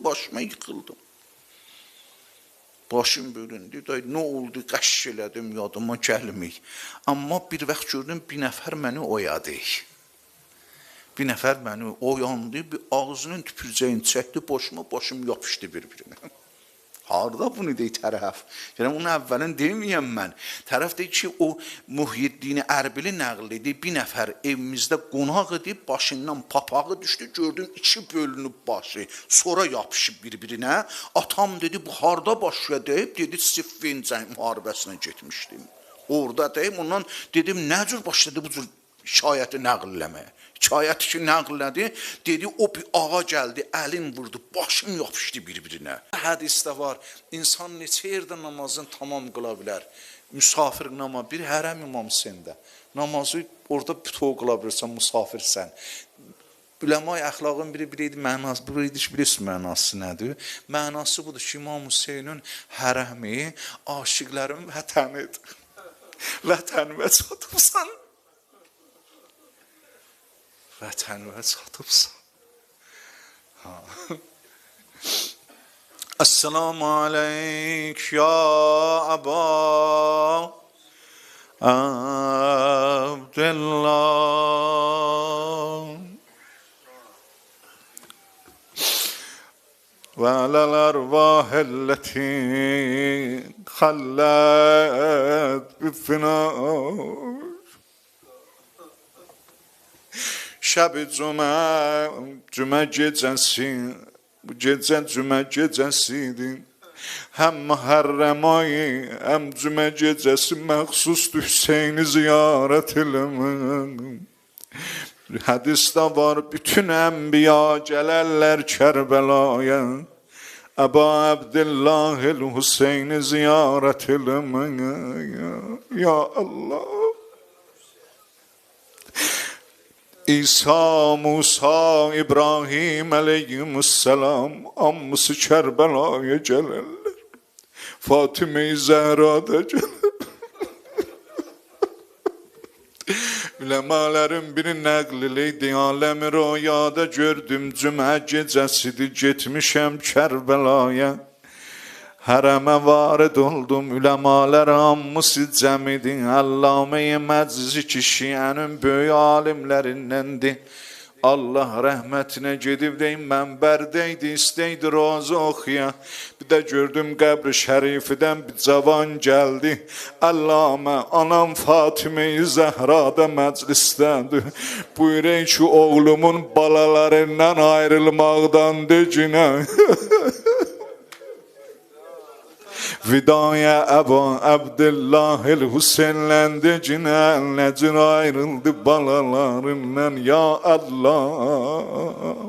başıma yıkıldım. Başım bölündü, nə oldu, qəşş elədim, yadıma gəlmir. Amma bir vaxt gördüm, bir nəfər məni oyadı. Bir nəfər məni oyandı, bir ağzının tüpürcəyini çəkdi, başım yapışdı bir-birinə. Harada bunu deyir tərəf? Yəni, onu əvvəlin deməyəm mən. Tərəf deyir ki, o Muhyiddin Ərbili nəql edir, bir nəfər evimizdə qonaq edib, başından papağı düşdü, gördüm, iki bölünüb başı, sonra yapışıb bir-birinə. Atam dedi, bu harada başlaya deyib, dedi, Siffin müharibəsinə getmişdim. Orada deyib, ondan dedim, nə cür başladı bu cür şikayəti nəql eləməyə? Şikayəti ki, nəql elədi, dedi, o bir ağa gəldi, əlin vurdu, başım yapışdı bir-birinə. Hədisdə var, insan neçə yerdə namazını tamam qıla bilər. Müsafir namazı, bir hərəm imam səndə. Namazı orada bütöv qıla bilirsən, musafirsən. Üləma əxlaqın biri mənası, bilirsiniz mənası nədir? Mənası budur ki, İmam Hüseynin hərəmi aşiqlərin vətənidir. Vətənimə çatıbsan. Vətənimə çatıbsan. Esselamu aleyk ya Aba Abdullah ve alel arvahelleti hallet bifinar şəb-i cümə gecəsi, bu gecə cümə gecəsidir. Həm Məhərrəm ayı, həm cümə gecəsi məxsusdur Hüseyni ziyarət eləmək. Hədisdə var, bütün ənbiya gələrlər Kərbəlaya. Əba Abdillahil Hüseyni ziyarət eləmək. Ya Allah. İsa, Musa, İbrahim aleyhisselam hamısı Kərbəlaya gələrlər. Fatime-i Zəhra da gələr. Üləmalərin biri nəql eləydi, aləmi röyada gördüm, cümə gecəsidir, getmişəm Kərbəlaya. Hərəmə varid oldum, üləmalər hamısı cəm idi. Allame-i Məczi ki, şiənin böyük alimlərindəndir. Allah rəhmətinə gedib deyim, mənbərdəydi, istəydi roza oxuya. Bir də gördüm qəbr-i şərifidən bir cavan gəldi. Allame, anam Fatime-i Zəhrada məclisdədir. Buyurun ki, oğlumun balalarından ayrılmaqdan decinə. Vidaya Əba Abdillahil Hüseynləndə cinəl nəcir ayrıldı balalarından ya Allah.